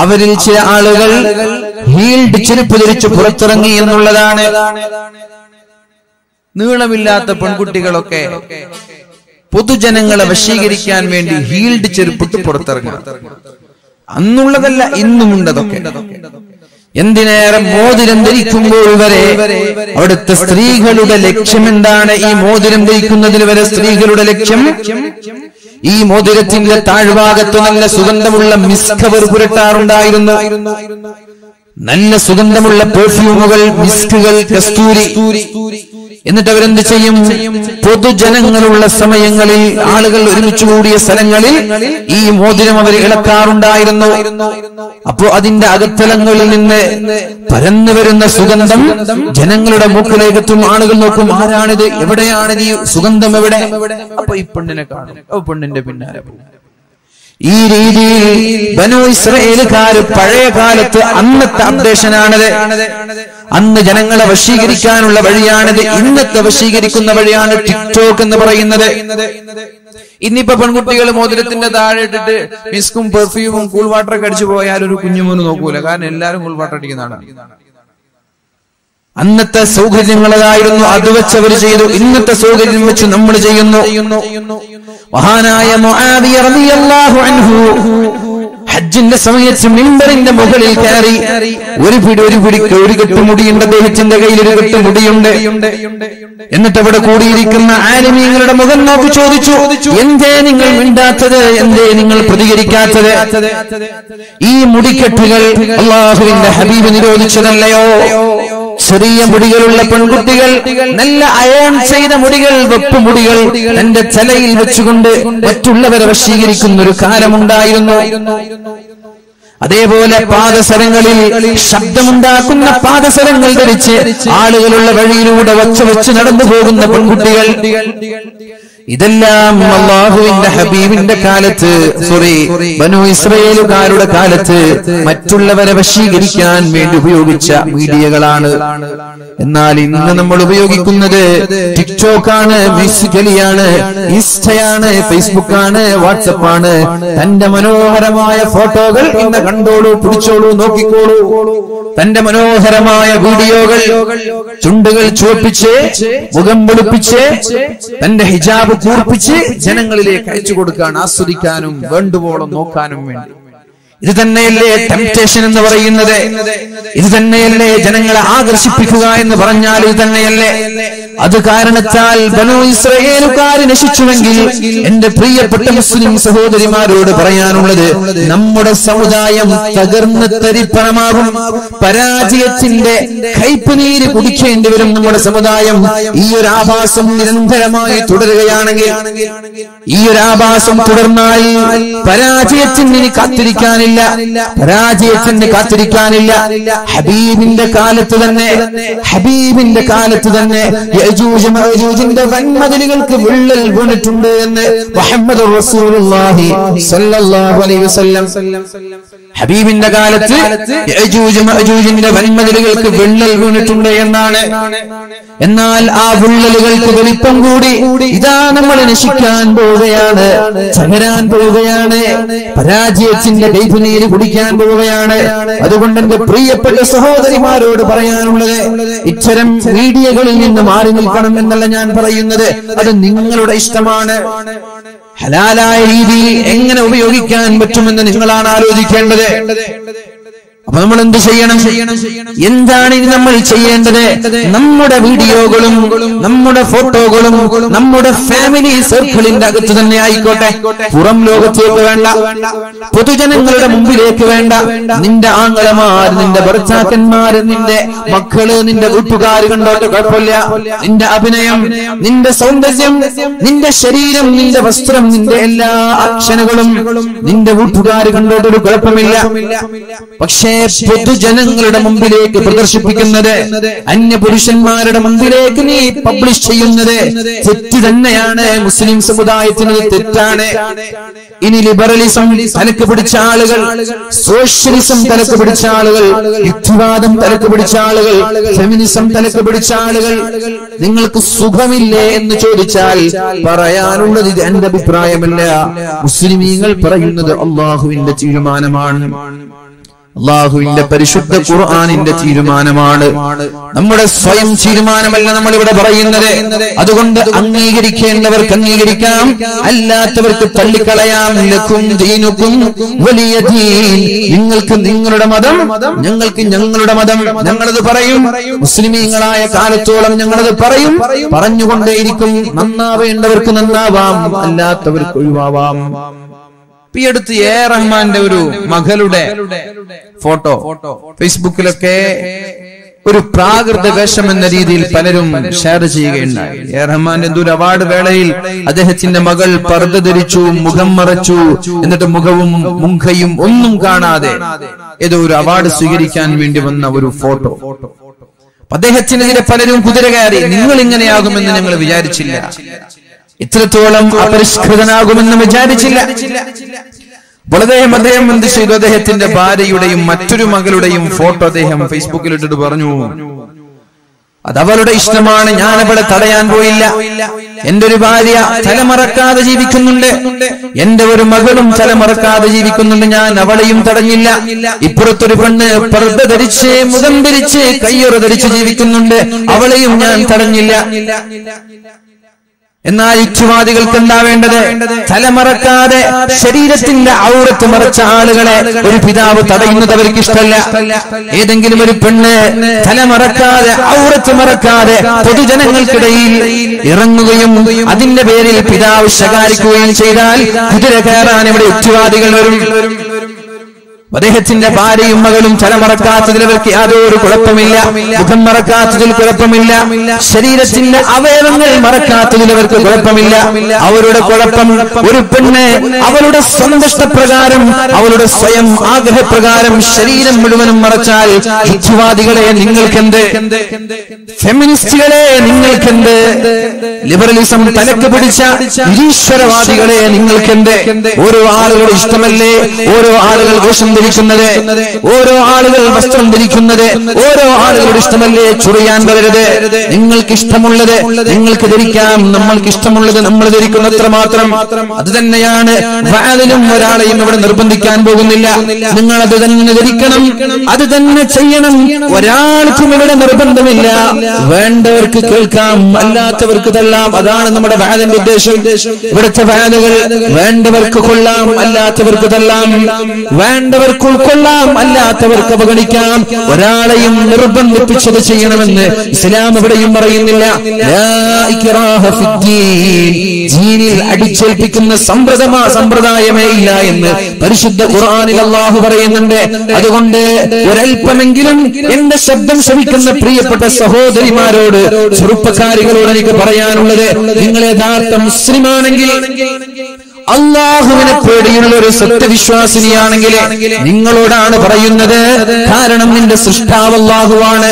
അവരിൽ ചില ആളുകൾ ഹീൽഡ് ചെരുപ്പ് ധരിച്ച് പുറത്തിറങ്ങി എന്നുള്ളതാണ്. നീളമില്ലാത്ത പെൺകുട്ടികളൊക്കെ പൊതുജനങ്ങളെ വശീകരിക്കാൻ വേണ്ടി ഹീൽഡ് ചെരുപ്പിട്ട് പുറത്തിറങ്ങുക. അന്നുള്ളതല്ല, ഇന്നുമുണ്ടതൊക്കെ. എന്തിനേറെ മോതിരം ധരിക്കുമ്പോൾ വരെ അവിടുത്തെ സ്ത്രീകളുടെ ലക്ഷ്യം എന്താണ്? ഈ മോതിരം ധരിക്കുന്നതിൽ വരെ സ്ത്രീകളുടെ ലക്ഷ്യം ഈ മോതിരത്തിന്റെ താഴ്ഭാഗത്ത് നല്ല സുഗന്ധമുള്ള മിസ്ക് അവർ പുരട്ടാറുണ്ടായിരുന്നു. നല്ല സുഗന്ധമുള്ള പെർഫ്യൂമുകൾ, മിസ്കുകൾ, കസ്തൂരി. എന്നിട്ട് അവരെന്ത് ചെയ്യും? പൊതുജനങ്ങളുള്ള സമയങ്ങളിൽ, ആളുകൾ ഒരുമിച്ച് കൂടിയ സ്ഥലങ്ങളിൽ ഈ മോതിരം അവർ ഇളക്കാറുണ്ടായിരുന്നു. അപ്പോ അതിന്റെ അകത്തലങ്ങളിൽ നിന്ന് പരന്നു വരുന്ന സുഗന്ധം ജനങ്ങളുടെ മൂക്കിലേക്കെത്തും. ആളുകൾ നോക്കും, ആരാണിത്, എവിടെയാണിത്, ഈ സുഗന്ധം എവിടെ? അപ്പൊ ഈ പെണ്ണിനെ കാണും, പെണ്ണിന്റെ പിന്നാലെ പോകും. ഈ രീതിയിൽ ബനൂ ഇസ്രായേലുകാർ പഴയ കാലത്ത് അന്നത്തെ അപ്ഡേഷനാണിത്. അന്ന് ജനങ്ങളെ വശീകരിക്കാനുള്ള വഴിയാണിത്. ഇന്നത്തെ വശീകരിക്കുന്ന വഴിയാണ് ടിക്ടോക്ക് എന്ന് പറയുന്നത്. ഇന്നിപ്പോ പെൺകുട്ടികൾ മോതിരത്തിന്റെ താഴെ ഇട്ടിട്ട് മിസ്കും പെർഫ്യൂമും കൂൾ വാട്ടറൊക്കെ അടിച്ചു പോയാൽ ഒരു കുഞ്ഞുമോന് നോക്കൂല. കാരണം എല്ലാരും കൂൾ വാട്ടർ അടിക്കുന്നതാണ്. അന്നത്തെ സൗകര്യങ്ങളായിരുന്നു, അത് വെച്ച് അവർ ചെയ്തു. ഇന്നത്തെ സൗകര്യം വെച്ച് നമ്മൾ ചെയ്യുന്നു. മഹാനായ മുആവിയ റളിയല്ലാഹു അൻഹു ഹജ്ജിന്റെ സമയത്ത് മിമ്പറിന്റെ മുകളിൽ കയറി ഒരു കെട്ടുമുടിയുണ്ട്, അദ്ദേഹത്തിന്റെ കയ്യിൽ ഒരു കെട്ടുമുടിയുണ്ട്. എന്നിട്ട് അവിടെ കൂടിയിരിക്കുന്ന ആലിമീങ്ങളുടെ മുഖം നോക്കി ചോദിച്ചു, എന്തേ നിങ്ങൾ മിണ്ടാത്തത്, എന്തേ നിങ്ങൾ പ്രതികരിക്കാത്തത്? ഈ മുടിക്കെട്ടുകൾ അല്ലാഹുവിന്റെ ഹബീബ് നിരോധിച്ചതല്ലയോ? ചെറിയ മുടികളുള്ള പെൺകുട്ടികൾ, നല്ല അയൺ ചെയ്ത മുടികൾ, വെപ്പുമുടികൾ തന്റെ തലയിൽ വെച്ചുകൊണ്ട് മറ്റുള്ളവരെ വശീകരിക്കുന്ന ഒരു കാലമുണ്ടായിരുന്നു. അതേപോലെ പാദസരങ്ങളിൽ ശബ്ദമുണ്ടാക്കുന്ന പാദസരങ്ങൾ ധരിച്ച് ആളുകളുള്ള വഴിയിലൂടെ വച്ച് നടന്നു പോകുന്ന പെൺകുട്ടികൾ. ഇതെല്ലാം അല്ലാഹുവിന്റെ ഹബീബിന്റെ കാലത്ത്, ബനൂ ഇസ്രായേലുകാരുടെ കാലത്ത് മറ്റുള്ളവരെ വശീകരിക്കാൻ വേണ്ടി ഉപയോഗിച്ച മീഡിയകളാണ്. എന്നാൽ ഇന്ന് നമ്മൾ ഉപയോഗിക്കുന്നത് ടിക്ടോക്കാണ്, മ്യൂസിക്കലിയാണ്, ഇൻസ്റ്റയാണ്, ഫേസ്ബുക്കാണ്, വാട്സപ്പാണ്. തന്റെ മനോഹരമായ ഫോട്ടോകൾ ഇന്ന് കണ്ടോളൂ, പിടിച്ചോളൂ, നോക്കിക്കോളൂ. തന്റെ മനോഹരമായ വീഡിയോകൾ ചുണ്ടുകൾ ചുവപ്പിച്ച്, മുഖം വെളുപ്പിച്ച്, തന്റെ ഹിജാബ് കൂർപ്പിച്ച് ജനങ്ങളിലേക്ക് അയച്ചു കൊടുക്കാൻ, ആസ്വദിക്കാനും വേണ്ടുവോളം നോക്കാനും വേണ്ടി. ഇത് തന്നെയല്ലേ ടെംപ്റ്റേഷൻ എന്ന് പറയുന്നത്? ഇത് തന്നെയല്ലേ ജനങ്ങളെ ആകർഷിപ്പിക്കുക എന്ന് പറഞ്ഞാൽ? ഇത് തന്നെയല്ലേ? അത് കാരണത്താൽ ബനൂ ഇസ്രായേലുകാർ നശിച്ചുവെങ്കിൽ എന്റെ പ്രിയപ്പെട്ട മുസ്ലിം സഹോദരിമാരോട് പറയാനുള്ളത്, നമ്മുടെ സമുദായം തകർന്ന് തരിപ്പണമാകും. പരാജയത്തിന്റെ കയ്പുനീര് കുടിക്കേണ്ടി വരും നമ്മുടെ സമുദായം. ഈ ഒരു ആഭാസം നിരന്തരമായി തുടരുകയാണെങ്കിൽ, ഈ ഒരു ആഭാസം തുടർന്നാൽ പരാജയത്തിന് ഇനി കാത്തിരിക്കാനില്ല, പരാജയത്തിന് കാത്തിരിക്കാനില്ല. ഹബീബിന്റെ കാലത്ത് തന്നെ യജൂജ് മഅജൂജിന്റെ വൻമതിലുകൾക്ക് വിള്ളൽ വീണിട്ടുണ്ട് എന്ന് മുഹമ്മദ് റസൂലുള്ളാഹി സ്വല്ലല്ലാഹു അലൈഹി വസല്ലം. ഹബീബിന്റെ കാലത്ത് യജൂജ് മഅജൂജിന്റെ വൻമതിലുകൾക്ക് വിള്ളൽ വീണിട്ടുണ്ട് എന്നാണ്. എന്നാൽ ആ വിള്ളലുകൾക്ക് വലിപ്പം കൂടി ഇതാ നമ്മൾ നശിക്കാൻ പോവുകയാണ്, തകരാൻ പോവുകയാണ്, പരാജയത്തിന്റെ കൈപ്പുനീര് കുടിക്കാൻ പോവുകയാണ്. അതുകൊണ്ട് എന്റെ പ്രിയപ്പെട്ട സഹോദരിമാരോട് പറയാനുള്ളത്, ഇത്തരം മീഡിയകളിൽ നിന്ന് മാറി നിൽക്കണം എന്നല്ല ഞാൻ പറയുന്നത്. അത് നിങ്ങളുടെ ഇഷ്ടമാണ്. ഹലാലായ രീതിയിൽ എങ്ങനെ ഉപയോഗിക്കാൻ പറ്റുമെന്ന് നിങ്ങളാണ് ആലോചിക്കേണ്ടത്. അപ്പൊ നമ്മൾ എന്ത് ചെയ്യണം? എന്താണ് ഇനി നമ്മൾ ചെയ്യേണ്ടത്? നമ്മുടെ വീഡിയോകളും നമ്മുടെ ഫോട്ടോകളും നമ്മുടെ ഫാമിലി സർക്കിളിന്റെ അകത്ത് തന്നെ ആയിക്കോട്ടെ, പുറം ലോകത്തേക്ക് വേണ്ട, പൊതുജനങ്ങളുടെ മുമ്പിലേക്ക് വേണ്ട. നിന്റെ ആങ്ങളമാർ, നിന്റെ ഭർത്താക്കന്മാർ, നിന്റെ മക്കള്, നിന്റെ വീട്ടുകാർ കണ്ടോട്ട് കുഴപ്പമില്ല. നിന്റെ അഭിനയം, നിന്റെ സൗന്ദര്യം, നിന്റെ ശരീരം, നിന്റെ വസ്ത്രം, നിന്റെ എല്ലാ ആക്ഷനുകളും നിന്റെ വീട്ടുകാർ കണ്ടോട്ടൊരു കുഴപ്പമില്ല. പക്ഷേ പൊതുജനങ്ങളുടെ മുമ്പിലേക്ക് പ്രദർശിപ്പിക്കുന്നത്, അന്യപുരുഷന്മാരുടെ മുമ്പിലേക്ക് നീ പബ്ലിഷ് ചെയ്യുന്നത് തെറ്റ് തന്നെയാണ്. മുസ്ലിം സമുദായത്തിന് തെറ്റാണ്. ഇനി ലിബറലിസം തലക്ക് പിടിച്ച ആളുകൾ, സോഷ്യലിസം തലക്ക് പിടിച്ച ആളുകൾ, യുക്തിവാദം തലക്ക് പിടിച്ച ആളുകൾ, ഫെമിനിസം തലക്ക് പിടിച്ച ആളുകൾ, നിങ്ങൾക്ക് സുഖമില്ലേ എന്ന് ചോദിച്ചാൽ പറയാനുള്ളത് ഇത് എന്റെ അഭിപ്രായമല്ല, മുസ്ലിമീങ്ങൾ പറയുന്നത് അള്ളാഹുവിന്റെ തീരുമാനമാണ്, അള്ളാഹുവിന്റെ പരിശുദ്ധ ഖുർആനിന്റെ തീരുമാനമാണ്, നമ്മുടെ സ്വയം തീരുമാനമല്ല നമ്മൾ ഇവിടെ പറയുന്നത്. അതുകൊണ്ട് അംഗീകരിക്കേണ്ടവർക്ക് അംഗീകരിക്കാം, അല്ലാത്തവർക്ക് തള്ളിക്കളയാം. ലക്കും ദീനുക്കും വലിയ ദീൻ, നിങ്ങൾക്ക് നിങ്ങളുടെ മതം, ഞങ്ങൾക്ക് ഞങ്ങളുടെ മതം. ഞങ്ങളത് പറയും, മുസ്ലിമീങ്ങളായ കാലത്തോളം ഞങ്ങളത് പറയും, പറഞ്ഞുകൊണ്ടേയിരിക്കും. നന്നാവേണ്ടവർക്ക് നന്നാവാം, അല്ലാത്തവർക്ക് ഒഴിവാവാം. ഈ അടുത്ത് എ റഹ്മാന്റെ ഒരു മകളുടെ ഫോട്ടോ ഫേസ്ബുക്കിലൊക്കെ ഒരു പ്രാകൃത വേഷം എന്ന രീതിയിൽ പലരും ഷെയർ ചെയ്യുകയുണ്ടായി. എ റഹ്മാന്റെ എന്തോ ഒരു അവാർഡ് വേളയിൽ അദ്ദേഹത്തിന്റെ മകൾ പർദ്ദ ധരിച്ചു, മുഖം മറച്ചു, എന്നിട്ട് മുഖവും മുഖയും ഒന്നും കാണാതെ ഏതോ ഒരു അവാർഡ് സ്വീകരിക്കാൻ വേണ്ടി വന്ന ഒരു ഫോട്ടോ. അദ്ദേഹത്തിനെതിരെ പലരും കുതിര കയറി, നിങ്ങൾ ഇങ്ങനെയാകുമെന്ന് ഞങ്ങൾ വിചാരിച്ചില്ല, ഇത്രത്തോളം അപരിഷ്കൃതനാകുമെന്ന് വിചാരിച്ചില്ല. അപ്പോൾ അദ്ദേഹം എന്ത് ചെയ്തു, അദ്ദേഹത്തിന്റെ ഭാര്യയുടെയും മറ്റൊരു മകളുടെയും ഫോട്ടോ അദ്ദേഹം ഫേസ്ബുക്കിൽ ഇട്ടിട്ട് പറഞ്ഞു, അതവളുടെ ഇഷ്ടമാണ്, ഞാൻ അവളെ തടയാൻ പോയില്ല. എന്റെ ഒരു ഭാര്യ തലമറക്കാതെ ജീവിക്കുന്നുണ്ട്, എന്റെ ഒരു മകളും തലമറക്കാതെ ജീവിക്കുന്നുണ്ട്, ഞാൻ അവളെയും തടഞ്ഞില്ല. ഇപ്പുറത്തൊരു പെണ്ണ് പർദ്ദ ധരിച്ച്, മുഖം ധരിച്ച്, കയ്യൊറ ധരിച്ച് ജീവിക്കുന്നുണ്ട്, അവളെയും ഞാൻ തടഞ്ഞില്ല. എന്നാൽ യുക്തിവാദികൾക്ക് എന്താ വേണ്ടത്? തലമറക്കാതെ ശരീരത്തിന്റെ ഔറത്ത് മറച്ച ആളുകളെ ഒരു പിതാവ് തടയുന്നത് അവർക്ക് ഇഷ്ടമല്ല. ഏതെങ്കിലും ഒരു പെണ്ണ് തലമറക്കാതെ ഔറത്ത് മറക്കാതെ പൊതുജനങ്ങൾക്കിടയിൽ ഇറങ്ങുകയും അതിന്റെ പേരിൽ പിതാവ് ശകാരിക്കുകയും ചെയ്താൽ കുതിര കയറാൻ ഇവിടെ യുക്തിവാദികൾ വരും. അദ്ദേഹത്തിന്റെ ഭാര്യയും മകളും തലമറക്കാത്തതിൽ അവർക്ക് യാതൊരു കുഴപ്പമില്ല, മുഖം മറക്കാത്തതിൽ കുഴപ്പമില്ല, ശരീരത്തിന്റെ അവയവങ്ങൾ മറക്കാത്തതിൽ അവർക്ക് കുഴപ്പമില്ല. അവരുടെ കുഴപ്പം ഒരു പെണ്ണ് അവളുടെ സന്തുഷ്ടപ്രകാരം, അവളുടെ സ്വയം ആഗ്രഹപ്രകാരം ശരീരം മുഴുവനും മറച്ചാൽ യുക്തിവാദികളെ നിങ്ങൾക്കെന്ത്, ഫെമിനിസ്റ്റുകളെ നിങ്ങൾക്കെന്ത്, ലിബറലിസം തലക്ക് പിടിച്ച നിരീശ്വരവാദികളെ നിങ്ങൾക്കെന്ത്? ഓരോ ആളുകളുടെ ഇഷ്ടമല്ലേ ഓരോ ആളുകൾ വേഷം ധരിക്കുന്നത്, ഓരോ ആളുകൾ വസ്ത്രം ധരിക്കുന്നത്, ഓരോ ആളുകളുടെ ഇഷ്ടമല്ലേ ചുറിയാൻ വരരുത്. നിങ്ങൾക്ക് ഇഷ്ടമുള്ളത് നിങ്ങൾക്ക് ധരിക്കാം, നമ്മൾക്ക് ഇഷ്ടമുള്ളത് നമ്മൾ ധരിക്കുന്നത്ര മാത്രം. അത് തന്നെയാണ് വാലിലും ഒരാളെയും ഇവിടെ നിർബന്ധിക്കാൻ പോകുന്നില്ല. നിങ്ങൾ അത് തന്നെ ധരിക്കണം, അത് തന്നെ ചെയ്യണം, ഒരാൾക്കും ഇവിടെ നിർബന്ധമില്ല. വേണ്ടവർക്ക് കേൾക്കാം, അല്ലാത്തവർക്ക് തള്ളാം. അതാണ് നമ്മുടെ വാലിന്റെ ഉദ്ദേശം. ഇവിടുത്തെ വാലുകൾ വേണ്ടവർക്ക് കൊള്ളാം, അല്ലാത്തവർക്ക് തള്ളാം, വേണ്ടവർക്ക് ഉൾക്കൊള്ളാം, അല്ലാത്തവർക്ക് അവഗണിക്കാം. ഒരാളെയും നിർബന്ധിപ്പിച്ചത് ചെയ്യണമെന്ന് ഇസ്ലാം എവിടെയും പറയുന്നില്ല. ദീനിൽ അടിച്ചേൽപ്പിക്കുന്ന സമ്പ്രദായമേ ഇല്ല എന്ന് പരിശുദ്ധ ഖുർആനിൽ അല്ലാഹു പറയുന്നുണ്ട്. അതുകൊണ്ട് ഒരൽപ്പമെങ്കിലും എന്റെ ശബ്ദം ശ്രവിക്കുന്ന പ്രിയപ്പെട്ട സഹോദരിമാരോട്, ചെറുപ്പക്കാരികളോട് എനിക്ക് പറയാനുള്ളത്, നിങ്ങൾ യഥാർത്ഥ മുസ്ലിമാണെങ്കിൽ, അള്ളാഹുവിനെ പേടിയുള്ള ഒരു സത്യവിശ്വാസിനിയാണെങ്കിൽ നിങ്ങളോടാണ് പറയുന്നത്. കാരണം നിന്റെ സൃഷ്ടാവ് അള്ളാഹുവാണ്,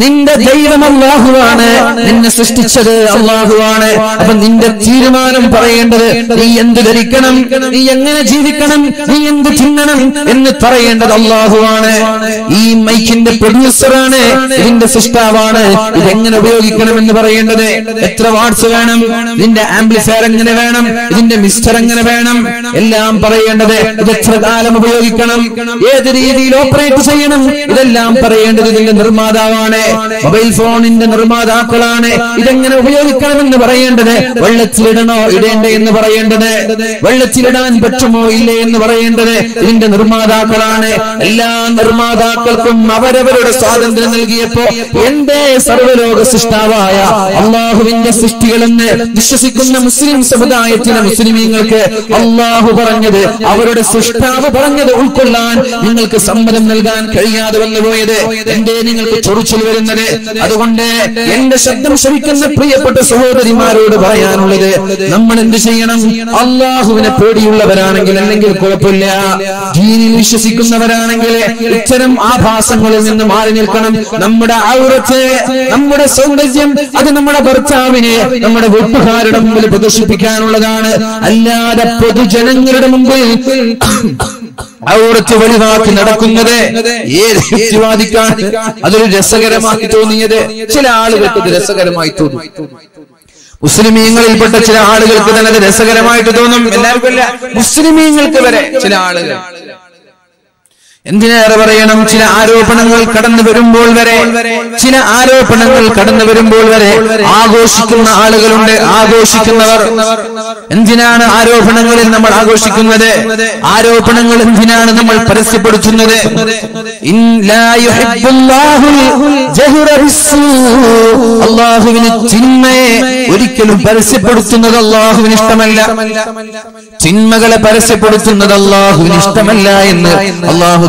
നിന്റെ ദൈവം അള്ളാഹുവാണ്, നിന്നെ സൃഷ്ടിച്ചത് അള്ളാഹുവാണ്. അപ്പൊ നിന്റെ തീരുമാനം പറയേണ്ടത്, നീ എന്ത് ധരിക്കണം, നീ എങ്ങനെ ജീവിക്കണം, നീ എന്ത് തിന്നണം എന്ന് പറയേണ്ടത് അള്ളാഹുവാണ്. ഈ മൈക്കിന്റെ പ്രൊഡ്യൂസറാണ്, ഇതിന്റെ സൃഷ്ടാവാണ്. ഇതെങ്ങനെ ഉപയോഗിക്കണം എന്ന് പറയേണ്ടത്, എത്ര വാട്ട്സ് വേണം, ഇതിന്റെ ആംപ്ലിഫയർ എങ്ങനെ വേണം, ഇതിന്റെ എങ്ങനെ വേണം, എല്ലാം പറയേണ്ടത്. ഇത് എത്ര കാലം ഉപയോഗിക്കണം, ഏത് രീതിയിൽ ഓപ്പറേറ്റ് ചെയ്യണം, ഇതെല്ലാം പറയേണ്ടത് ഇതിന്റെ നിർമ്മാതാവാണ്, മൊബൈൽ ഫോണിന്റെ നിർമ്മാതാക്കളാണ്. ഇതെങ്ങനെ ഉപയോഗിക്കണമെന്ന് പറയേണ്ടത്, വെള്ളത്തിലിടണോ ഇടേണ്ടേ എന്ന് പറയേണ്ടത്, വെള്ളത്തിലിടാൻ പറ്റുമോ ഇല്ലേ എന്ന് പറയേണ്ടത് ഇതിന്റെ നിർമ്മാതാക്കളാണ്. എല്ലാ നിർമ്മാതാക്കൾക്കും അവരവരുടെ സ്വാതന്ത്ര്യം നൽകിയപ്പോ എന്റെ സർവ്വലോക സൃഷ്ടാവായ അള്ളാഹുവിന്റെ സൃഷ്ടികളെന്ന് വിശ്വസിക്കുന്ന മുസ്ലിം സമുദായത്തിലെ മുസ്ലിമീങ്ങൾ നിങ്ങൾക്ക് അള്ളാഹു പറഞ്ഞത്, അവരുടെ സൃഷ്ടാവ് പറഞ്ഞത് ഉൾക്കൊള്ളാൻ നിങ്ങൾക്ക് സമ്മതം നൽകാൻ കഴിയാതെ വന്നുപോയത്? എന്തേ നിങ്ങൾക്ക് ചൊറിച്ചിൽ വരുന്നത്? അതുകൊണ്ട് എന്റെ ശബ്ദം ശ്രവിക്കുന്ന പ്രിയപ്പെട്ട സഹോദരിമാരോട് പറയാനുള്ളത്, നമ്മൾ എന്ത് ചെയ്യണം? അള്ളാഹുവിനെ പേടിയുള്ളവരാണെങ്കിൽ, അല്ലെങ്കിൽ കുഴപ്പമില്ല, ദീനിൽ വിശ്വസിക്കുന്നവരാണെങ്കിൽ ഇത്തരം ആഭാസങ്ങളിൽ നിന്ന് മാറി നിൽക്കണം. നമ്മുടെ ഔറത്ത്, നമ്മുടെ സൗന്ദര്യം, അത് നമ്മുടെ ഭർത്താവിനെ നമ്മുടെ വീട്ടുകാരുടെ മുമ്പിൽ പ്രദർശിപ്പിക്കാനുള്ളതാണ്. അല്ലാതെ പൊതുജനങ്ങളുടെ മുമ്പിൽ ഔറത്ത് വെളിവാക്കി നടക്കുന്നത് ഏത് യുക്തിവാദിക്കാണ് അതൊരു രസകരമായി തോന്നിയത്? ചില ആളുകൾക്ക് ഇത് രസകരമായി തോന്നും. മുസ്ലിമീങ്ങളിൽപ്പെട്ട ചില ആളുകൾക്ക് തന്നെ അത് രസകരമായിട്ട് തോന്നും. എല്ലാവർക്കും അല്ല, മുസ്ലിമീങ്ങൾക്ക് വരെ ചില ആളുകൾ. എന്തിനേറെ പറയണം, ചില ആരോപണങ്ങൾ കടന്നു വരുമ്പോൾ വരെ ആഘോഷിക്കുന്ന ആളുകളുണ്ട്, ആഘോഷിക്കുന്നവർ. എന്തിനാണ് ആരോപണങ്ങളിൽ നമ്മൾ ആഘോഷിക്കുന്നത്? ആരോപണങ്ങൾ എന്തിനാണ് നമ്മൾ പരസ്യപ്പെടുത്തുന്നത്? അള്ളാഹുവിന് തിന്മയെ ഒരിക്കലും പരസ്യപ്പെടുത്തുന്നത് അള്ളാഹുവിന് ഇഷ്ടമല്ല. തിന്മകളെ പരസ്യപ്പെടുത്തുന്നത് അള്ളാഹുവിന് ഇഷ്ടമല്ല എന്ന് അള്ളാഹു